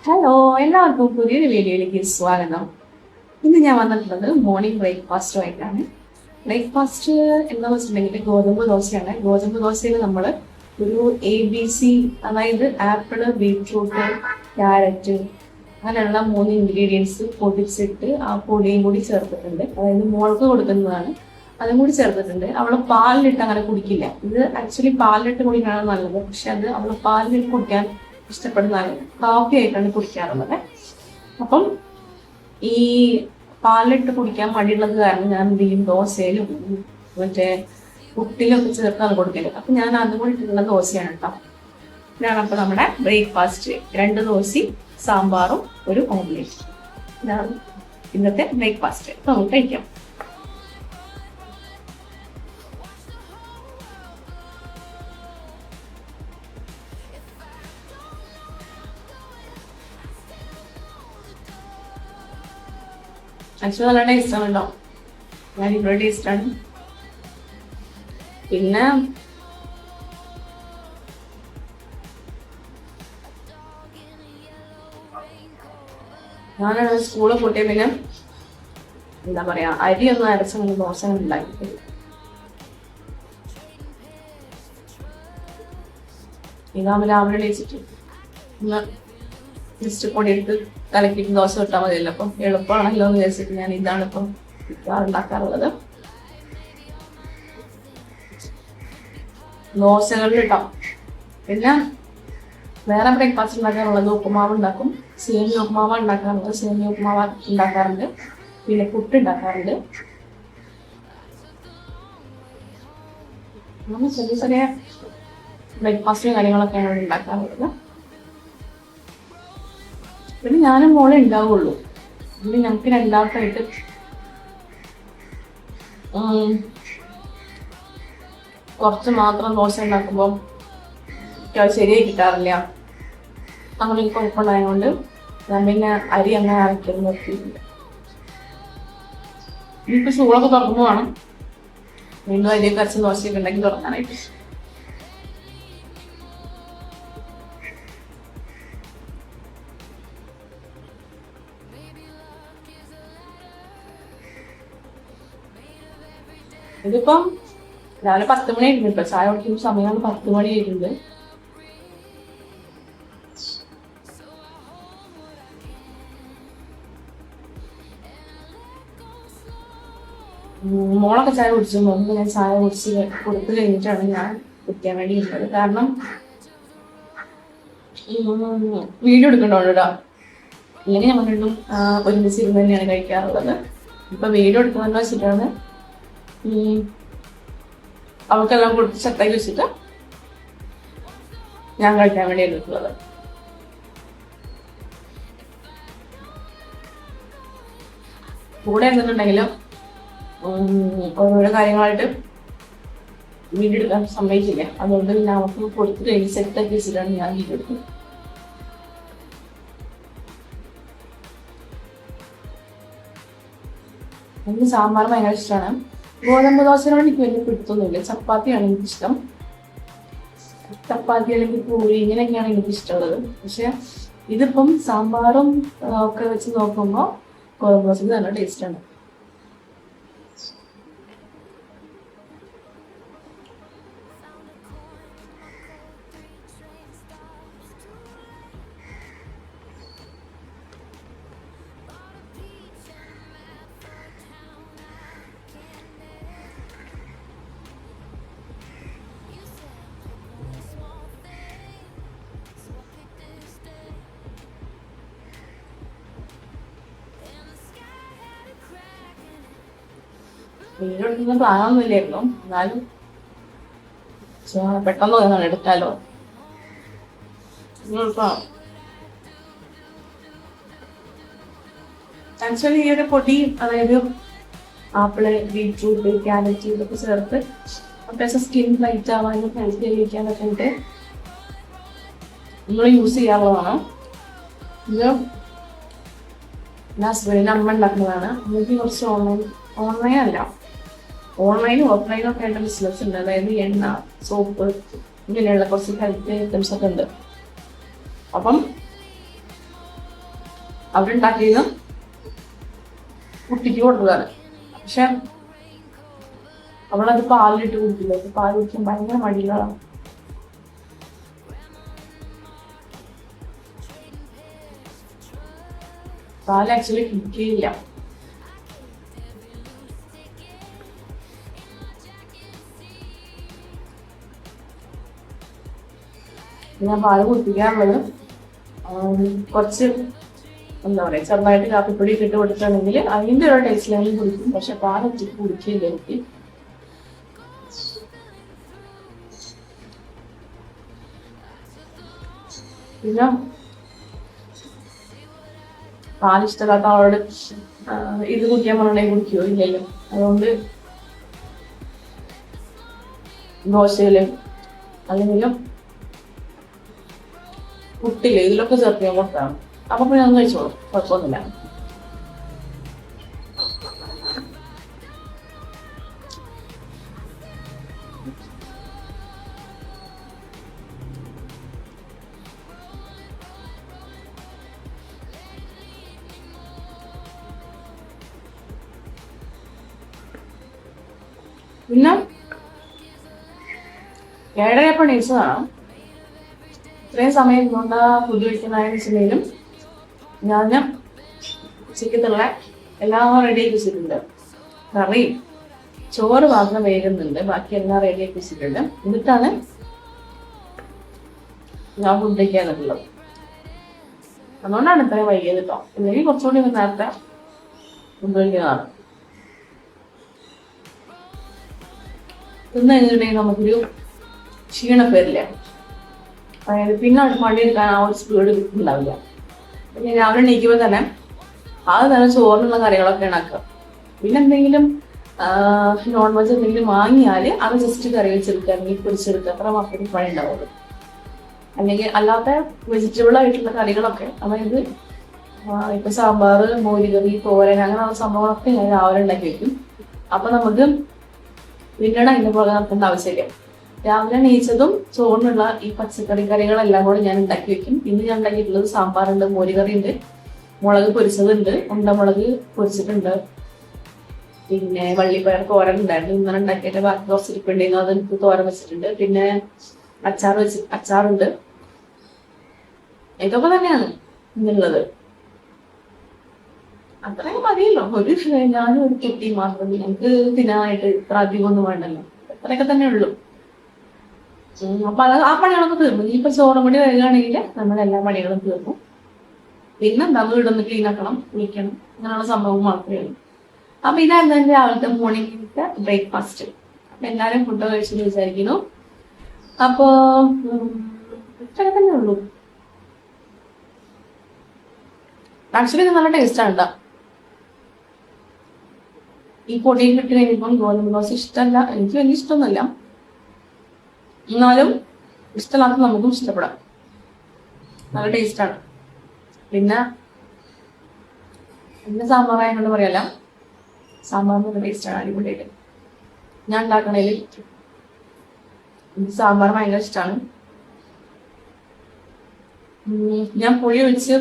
Hello, എല്ലാവർക്കും പുതിയൊരു വീഡിയോയിലേക്ക് സ്വാഗതം. ഇന്ന് ഞാൻ വന്നിട്ടുള്ളത് മോർണിംഗ് ബ്രേക്ക്ഫാസ്റ്റുമായിട്ടാണ്. ബ്രേക്ക്ഫാസ്റ്റ് എന്താ വെച്ചിട്ടുണ്ടെങ്കിൽ ഗോതമ്പ് ദോശയാണ്. ഗോതമ്പ് ദോശയിൽ നമ്മൾ ഒരു ABC, അതായത് ആപ്പിള്, ബീട്രൂട്ട്, ക്യാരറ്റ് അങ്ങനെയുള്ള 3 ഇൻഗ്രീഡിയൻസ് പൊടിച്ചിട്ട് ആ പൊടിയും കൂടി ചേർത്തിട്ടുണ്ട്. അതായത് മോൾക്ക് കൊടുക്കുന്നതാണ്. അതും കൂടി ചേർത്തിട്ടുണ്ട്. അവള് പാലിലിട്ട് അങ്ങനെ കുടിക്കില്ല. ഇത് ആക്ച്വലി പാലിലിട്ട് കുടിക്കാനാണ് നല്ലത്. പക്ഷെ അത് അവള് പാലിലിട്ട് കുടിക്കാൻ ഇഷ്ടപ്പെടുന്ന കാപ്പി ആയിട്ടാണ് കുടിക്കാറുള്ളത്. അപ്പം ഈ പാലിട്ട് കുടിക്കാൻ മടിയുള്ളത് കാരണം ഞാൻ എന്ത് ചെയ്യും, ദോശയിലും മറ്റേ പുട്ടിലൊക്കെ ചേർത്താണ് കൊടുക്കല്. അപ്പൊ ഞാൻ അതും കൂടി ഇട്ടുള്ള ദോശയാണ് കേട്ടോ. ഇതാണ് അപ്പൊ നമ്മുടെ ബ്രേക്ക്ഫാസ്റ്റ്. 2 ദോശയും സാമ്പാറും ഒരു ഓംലേറ്റ്. ഇതാണ് ഇന്നത്തെ ബ്രേക്ക്ഫാസ്റ്റ്. നമുക്ക് കഴിക്കാം. ആക്ച്വലി നല്ല ടേസ്റ്റാണ് കേട്ടോ. ഞാൻ ഇവിടെ ടേസ്റ്റാണ്. പിന്നെ ഞാൻ സ്കൂളിൽ കൂട്ടിയ പിന്നെ എന്താ പറയാ, അരിയൊന്നും അരച്ച ദോശ ഉണ്ടാക്കി. ഇതാകുമ്പോൾ രാവിലെ കഴിച്ചിട്ട് ജസ്റ്റ് പൊടിയെടുത്ത് കലക്കിയിട്ട് ദോശ ഇട്ടാൽ മതിയല്ലോ. അപ്പം എളുപ്പമാണല്ലോ എന്ന് വിചാരിച്ചിട്ട് ഞാൻ ഇതാണ് ഇപ്പം ഉണ്ടാക്കാറുള്ളത്. ദോശകളിൽ ഇട്ടാം. പിന്നെ വേറെ ബ്രേക്ക്ഫാസ്റ്റ് ഉണ്ടാക്കാറുള്ളത് ഉപ്പുമാവ് ഉണ്ടാക്കും. സേമിയ ഉപ്പുമാവ് ഉണ്ടാക്കാറുണ്ട്. സേമിയ ഉപ്പുമാവ് ഉണ്ടാക്കാറുണ്ട്. പിന്നെ പുട്ട് ഉണ്ടാക്കാറുണ്ട്. അങ്ങനെ ചെറിയ ചെറിയ ബ്രേക്ക്ഫാസ്റ്റും കാര്യങ്ങളൊക്കെയാണ് ഇവിടെ ഉണ്ടാക്കാറുള്ളത്. പിന്നെ ഞാനും മോളെ ഉണ്ടാവുള്ളൂ. പിന്നെ ഞങ്ങൾക്ക് രണ്ടാമത്തായിട്ട് കുറച്ച് മാത്രം ദോശ ഉണ്ടാക്കുമ്പോൾ അത് ശരിയായി കിട്ടാറില്ല. അങ്ങനെ എനിക്ക് കുഴപ്പമുണ്ടായതുകൊണ്ട് ഞാൻ പിന്നെ അരി അങ്ങനെ അരയ്ക്കാൻ നിർത്തിയിട്ടില്ല. ഇനിയിപ്പോൾ സ്കൂളൊക്കെ തുറന്നു വേണം വീണ്ടും അരിയൊക്കെ അരച്ച ദോശയൊക്കെ ഉണ്ടാക്കി തുടങ്ങാനായിട്ട്. ഇതിപ്പം രാവിലെ 10 മണി ആയിട്ടുണ്ട്. ഇപ്പൊ ചായ കുടിക്കുന്ന സമയമാണ് 10 മണി ആയിട്ടുണ്ട്. മോളൊക്കെ ചായ കുടിച്ചു. മുമ്പ് ഞാൻ ചായ കുടിച്ച് കൊടുത്തു കഴിഞ്ഞിട്ടാണ് ഞാൻ കുടിക്കാൻ വേണ്ടി ഇരുന്നത്. കാരണം വീഡിയോ എടുക്കണ്ടോണ്ട് കേട്ടോ. ഇല്ലെങ്കിൽ ഞങ്ങൾ രണ്ടും ഒരുമിച്ച് ഇരുന്ന് തന്നെയാണ് കഴിക്കാറുള്ളത്. ഇപ്പൊ വീഡിയോ എടുക്കുന്നതെന്ന് വെച്ചിട്ടാണ് അവൾക്കെല്ലാം കൊടുത്ത് സെറ്റാക്കി വെച്ചിട്ട് ഞാൻ കഴിക്കാൻ വേണ്ടി എടുത്തിട്ടുള്ളത്. കൂടെ എന്തെന്നുണ്ടെങ്കിലും ഓരോരോ കാര്യങ്ങളായിട്ട് വീഡിയോ എടുക്കാൻ സമ്മതിച്ചില്ല. അതുകൊണ്ട് പിന്നെ അവർക്ക് കൊടുത്ത് കഴിഞ്ഞ് സെറ്റാക്കി വെച്ചിട്ടാണ് ഞാൻ വീഡിയോ എടുക്കുന്നത്. എനിക്ക് സാമ്പാർ ഭയങ്കര ഇഷ്ടമാണ്. ഗോതമ്പ് ദോശയോട് എനിക്ക് വലിയ പിടുത്തൊന്നുമില്ല. ചപ്പാത്തിയാണ് എനിക്കിഷ്ടം. ചപ്പാത്തി അല്ലെങ്കിൽ പൂരി ഇങ്ങനെയൊക്കെയാണ് എനിക്കിഷ്ടമുള്ളത്. പക്ഷെ ഇതിപ്പം സാമ്പാറും ഒക്കെ വെച്ച് നോക്കുമ്പോൾ ഗോതമ്പ് ദോശയ്ക്ക് നല്ല ടേസ്റ്റാണ്. വീഡിയോ എടുക്കുന്ന പ്ലാനൊന്നും ഇല്ലായിരുന്നു. എന്നാലും പെട്ടെന്ന് തോന്നാണ് എടുക്കാലോ. ആക്ച്വലി ഈ ഒരു പൊടി, അതായത് ആപ്പിള്, ബീട്രൂട്ട്, ക്യാരറ്റ് ഇതൊക്കെ ചേർത്ത് അത്യാവശ്യം സ്കിൻ ബ്രൈറ്റ് ആവാനും ഹെൽത്തി ആയിരിക്കാനൊക്കെ ആയിട്ട് നമ്മൾ യൂസ് ചെയ്യാറുള്ളതാണ്. ഇത് ഹസ്ബൻഡിന് അമ്മ ഉണ്ടാക്കുന്നതാണ്. എനിക്ക് കുറച്ച് ഓൺലൈൻ അല്ല, ഓൺലൈനും ഓഫ്ലൈനും ഒക്കെ ആയിട്ട് ബിസിനസ് ഉണ്ട്. അതായത് എണ്ണ, സോപ്പ്, ഇങ്ങനെയുള്ള കുറച്ച് ഹെൽത്ത് ഐറ്റംസ് ഒക്കെ ഉണ്ട്. അപ്പം അവരുണ്ടാക്കിയത് കുട്ടിക്ക് കൊടുത്തതാണ്. പക്ഷെ അവളത് പാലിലിട്ട് കുടിക്കില്ല. പാൽ കുടിക്കാൻ ഭയങ്കര മടികളാണ്. പാൽ ആക്ച്വലി കുടിക്കുകയില്ല. ഞാൻ പാല് കുടിപ്പിക്കാറുള്ളത് കുറച്ച് എന്താ പറയാ ചെറുതായിട്ട് കാപ്പിപ്പൊടി ഇട്ട് കൊടുക്കുകയാണെങ്കിൽ അതിന്റെ ഒരു ടേസ്റ്റിലാണെങ്കിൽ കുടിക്കും. പക്ഷെ പാലൊറ്റയ്ക്ക് കുടിക്കില്ല എനിക്ക്. പിന്നെ പാലിഷ്ടമില്ലാത്ത ആളോട് ഇത് കുടിക്കാൻ പറഞ്ഞിട്ടുണ്ടെങ്കിൽ കുടിക്കുകയോ ഇല്ലല്ലോ. അതുകൊണ്ട് ദോശയിലും അല്ലെങ്കിലും പുട്ടില് ഇതിലൊക്കെ ചേർത്ത് ഞാൻ കൊടുത്താണ്. അപ്പൊ പിന്നെ അത് കഴിച്ചോളും, കുഴപ്പമൊന്നുമില്ല. പിന്നെ 7:30 എണീച്ചതാണ്. ഇത്രയും സമയം കൊണ്ട് ഫുഡ് കഴിക്കുന്നതായെന്ന് വെച്ചിട്ടുണ്ടെങ്കിലും ഞാൻ ഉച്ചക്കത്തുള്ള എല്ലാം റെഡിയാക്കി വെച്ചിട്ടുണ്ട്. കറിയും ചോറ് മാത്രം വേകുന്നുണ്ട്, ബാക്കി എല്ലാം റെഡിയാക്കി വെച്ചിട്ടുണ്ട്. എന്നിട്ടാണ് ഞാൻ ഫുഡ് കഴിക്കാനുള്ളത്. അതുകൊണ്ടാണ് ഇത്രയും വൈകിയത് കേട്ടോ. ഇല്ലെങ്കിൽ കുറച്ചുകൂടി നേരത്തെ ഫുഡ് കഴിക്കുന്നതാണ്. തിന്നു കഴിഞ്ഞിട്ടുണ്ടെങ്കിൽ നമുക്കൊരു ക്ഷീണം വരില്ല. അതായത് പിന്നെ പണിയെടുക്കാൻ ആ ഒരു സ്പീഡ് കിട്ടുന്നുണ്ടാവില്ല. പിന്നെ രാവിലെ എണീക്കുമ്പോൾ തന്നെ തന്നെ ചോറിനുള്ള കറികളൊക്കെ ഉണ്ടാക്കുക. പിന്നെ എന്തെങ്കിലും നോൺ വെജ് എന്തെങ്കിലും വാങ്ങിയാൽ അത് ജസ്റ്റ് കറി വെച്ചെടുക്കുക, അല്ലെങ്കിൽ പൊരിച്ചെടുക്കുക, അത്ര മാത്രമേ പണി ഉണ്ടാവുള്ളൂ. അല്ലെങ്കിൽ അല്ലാത്ത വെജിറ്റബിൾ ആയിട്ടുള്ള കറികളൊക്കെ, അതായത് ഇപ്പൊ സാമ്പാർ, മോരുകറി, തോരൻ അങ്ങനെയുള്ള സംഭവങ്ങളൊക്കെ ഞാൻ രാവിലെ ഉണ്ടാക്കി വെക്കും. അപ്പൊ നമുക്ക് പിന്നീട് അതിന്റെ പുറകെ നടത്തേണ്ട ആവശ്യമില്ല. രാവിലെ എണീച്ചതും ചോറിനുള്ള ഈ പച്ചക്കറി കറികളെല്ലാം കൂടെ ഞാൻ ഉണ്ടാക്കി വെക്കും. ഇന്ന് ഞാൻ ഉണ്ടാക്കിയിട്ടുള്ളത് സാമ്പാറുണ്ട്, മോരുകറി ഉണ്ട്, മുളക് പൊരിച്ചതുണ്ട്, ഉണ്ടമുളക് പൊരിച്ചിട്ടുണ്ട്, പിന്നെ വള്ളിപ്പയർ തോരൻ ഉണ്ടായിരുന്നു. ഇന്നലെ ഉണ്ടാക്കിയിട്ട് ബാക്കി കുറച്ച് ഇരിപ്പുണ്ടെങ്കിൽ അത് എനിക്ക് തോരൻ വെച്ചിട്ടുണ്ട്. പിന്നെ അച്ചാറുണ്ട്. ഇതൊക്കെ തന്നെയാണ് ഇന്നുള്ളത്. അത്രയും മതിയല്ലോ. ഞാനും ഒരു കുട്ടി മാത്രം, ഞങ്ങൾക്ക് തിന്നാനായിട്ട് ഇത്ര അധികം ഒന്നും വേണ്ടല്ലോ. അത്രയൊക്കെ തന്നെ ഉള്ളൂ. അപ്പൊ ആ പണികളൊക്കെ തീർന്നു. ഇനിയിപ്പോ ചോറും കൂടി വരികയാണെങ്കിൽ നമ്മളെല്ലാ പണികളും തീർന്നു. പിന്നെന്താ, വീടൊന്ന് ക്ലീൻ ആക്കണം, കുളിക്കണം, അങ്ങനെയുള്ള സംഭവം മാത്രമേ ഉള്ളൂ. അപ്പൊ ഇതായിരുന്നു എന്റെ രാവിലത്തെ മോർണിംഗിലത്തെ ബ്രേക്ക്ഫാസ്റ്റ്. അപ്പൊ എല്ലാരും ഫുഡ് കഴിച്ചെന്ന് വിചാരിക്കുന്നു. അപ്പോ ഇത്രയൊക്കെ തന്നെ ഉള്ളൂ. ആക്ച്വലി ഇത് നല്ല ടേസ്റ്റാണ് കേട്ടോ. ഈ പൊടിയിൽ ഇട്ട് കഴിഞ്ഞപ്പം ഗോതമ്പ് ദോശ ഇഷ്ടമല്ല, എനിക്ക് വലിയ ഇഷ്ടമൊന്നുമല്ല. എന്നാലും ഇഷ്ടമില്ലാത്ത നമുക്കും ഇഷ്ടപ്പെടാം. നല്ല ടേസ്റ്റാണ്. പിന്നെ സാമ്പാറായ കൊണ്ട് പറയല്ല, സാമ്പാറിന് നല്ല ടേസ്റ്റാണ്, അടിപൊളിയായിട്ട്. ഞാൻ ഉണ്ടാക്കണേല് എനിക്ക് സാമ്പാർ ഭയങ്കര ഇഷ്ടമാണ്. ഞാൻ പുളി ഒഴിച്ച്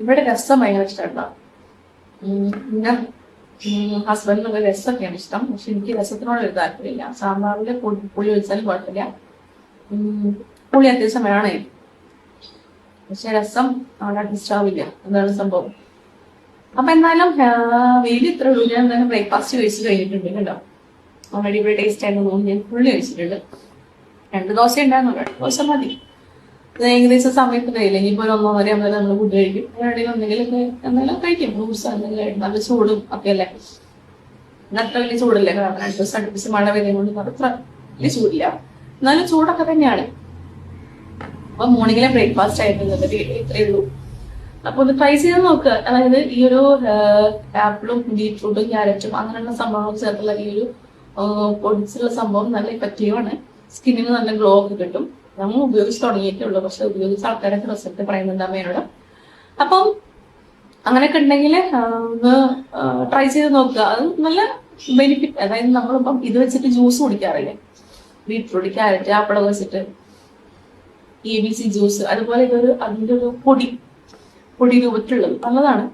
ഇവിടെ രസം ഭയങ്കര ഇഷ്ടമാണ്. പിന്നെ ഹസ്ബൻഡിനൊക്കെ രസമൊക്കെയാണ് ഇഷ്ടം. പക്ഷെ എനിക്ക് രസത്തിനോട് ഒരു താല്പര്യമില്ല. സാമ്പാറിൽ പുളി ഒഴിച്ചാലും കുഴപ്പമില്ല, പുളി അത്യാവശ്യം വേണേ. പക്ഷെ രസം അവിടെ അഡ്ജസ്റ്റ് ആവില്ല, അതാണ് സംഭവം. അപ്പൊ എന്തായാലും വീട്ടിൽ ഇത്ര ഉള്ളൂ. ഞാൻ എന്തായാലും ബ്രേക്ക്ഫാസ്റ്റ് കഴിച്ച് കഴിഞ്ഞിട്ടുണ്ട് കേട്ടോ. ഓൾറെഡി ഇവിടെ ടേസ്റ്റ് ആയിരുന്നു തോന്നുന്നു. ഞാൻ ഫുള്ള് കഴിച്ചിട്ടുണ്ട്. 2 ദോശ ഉണ്ടായിരുന്നു, 2 ദോശ മതി. ഏകദേശം സമയത്ത് കഴിയില്ല. ഇനിയിപ്പോൾ ഒരു 1:30 ആകുമ്പോൾ നമ്മൾ ഫുഡ് കഴിക്കും. എവിടെയെങ്കിലും എന്തെങ്കിലും കഴിക്കും, ഫ്രൂട്ട്സ് എന്തെങ്കിലും. നല്ല ചൂടും ഒക്കെ അല്ലേ, അത്ര വലിയ ചൂടില്ല. കാരണം 2 ദിവസം അടുപ്പിച്ച് മഴ പെയ്യുന്നത് അത്ര വലിയ ചൂടില്ല, എന്നാലും ചൂടൊക്കെ തന്നെയാണ്. അപ്പൊ മോർണിംഗിലെ ബ്രേക്ക്ഫാസ്റ്റ് ആയിട്ടുള്ളത് ഇത്രയേ ഉള്ളൂ. അപ്പൊ ഒന്ന് ട്രൈ ചെയ്ത് നോക്കുക. അതായത് ഈ ഒരു ആപ്പിളും ബീറ്റ്റൂട്ടും ക്യാരറ്റും അങ്ങനെയുള്ള സംഭവങ്ങൾ ചേർത്തുള്ള ഈ ഒരു പൊടിച്ചുള്ള സംഭവം നല്ല ഇഫക്റ്റീവാണ്. സ്കിന്നിന് നല്ല ഗ്ലോ ഒക്കെ കിട്ടും. നമ്മൾ ഉപയോഗിച്ച് തുടങ്ങിയിട്ടേ ഉള്ളൂ, പക്ഷെ ഉപയോഗിച്ച ആൾക്കാരൊക്കെ റിസൾട്ട് പറയുന്നുണ്ട് അമ്മയോട്. അപ്പം അങ്ങനെയൊക്കെ ഉണ്ടെങ്കിൽ ഒന്ന് ട്രൈ ചെയ്ത് നോക്കുക. അത് നല്ല ബെനിഫിറ്റ്. അതായത് നമ്മളിപ്പം ഇത് വെച്ചിട്ട് ജ്യൂസ് കുടിക്കാറില്ലേ, ബീറ്റ്റൂട്ട്, ക്യാരറ്റ്, ആപ്പിളൊക്കെ വെച്ചിട്ട് ABC ജ്യൂസ്, അതുപോലെ അതിന്റെ ഒരു പൊടി രൂപത്തിലുള്ളത് നല്ലതാണ്.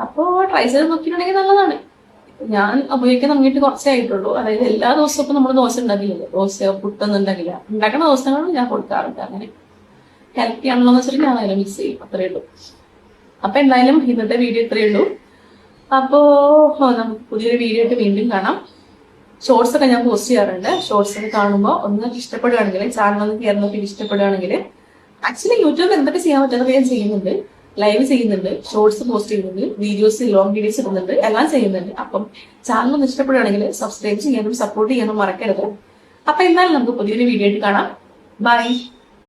അപ്പോൾ ട്രൈ ചെയ്ത് നോക്കിയിട്ടുണ്ടെങ്കിൽ നല്ലതാണ്. ഞാൻ ഉപയോഗിക്കാൻ തുടങ്ങിയിട്ട് കുറച്ചേ ആയിട്ടുള്ളൂ. അതായത് എല്ലാ ദിവസവും ഇപ്പൊ നമ്മൾ ദോശ ഉണ്ടാക്കില്ലല്ലോ, ദോശ പുട്ടൊന്നും ഉണ്ടാക്കില്ല. ഉണ്ടാക്കുന്ന ദിവസങ്ങളും ഞാൻ കൊടുക്കാറുണ്ട്. അങ്ങനെ ഹെൽത്തി ആണല്ലോ എന്ന് വെച്ചിട്ട് ഞാൻ അതിനെ മിക്സ് ചെയ്യും, അത്രയേ ഉള്ളൂ. അപ്പൊ എന്തായാലും ഇന്നത്തെ വീഡിയോ ഇത്രയേ ഉള്ളൂ. അപ്പോ നമുക്ക് പുതിയൊരു വീഡിയോ ആയിട്ട് വീണ്ടും കാണാം. ഷോർട്സ് ഒക്കെ ഞാൻ പോസ്റ്റ് ചെയ്യാറുണ്ട്. ഷോർട്സ് ഒക്കെ കാണുമ്പോൾ ഒന്ന് ഇഷ്ടപ്പെടുകയാണെങ്കിൽ, ചാനൽ ഒന്ന് കയറി നോക്കി ഇഷ്ടപ്പെടുകയാണെങ്കിൽ, ആക്ച്വലി യൂട്യൂബിൽ എന്തൊക്കെ ചെയ്യാൻ പറ്റുന്നത് ഞാൻ ചെയ്യുന്നുണ്ട്. ലൈവ് ചെയ്യുന്നുണ്ട്, ഷോർട്സ് പോസ്റ്റ് ചെയ്യുന്നുണ്ട്, വീഡിയോസ് ലോങ് വീഡിയോസ് ഇടുന്നുണ്ട്, എല്ലാം ചെയ്യുന്നുണ്ട്. അപ്പം ചാനൽ ഒന്ന് ഇഷ്ടപ്പെടുകയാണെങ്കിൽ സബ്സ്ക്രൈബ് ചെയ്യാനും സപ്പോർട്ട് ചെയ്യാനും മറക്കരുത്. അപ്പൊ എന്തായാലും നമുക്ക് പുതിയൊരു വീഡിയോ ആയിട്ട് കാണാം. ബൈ.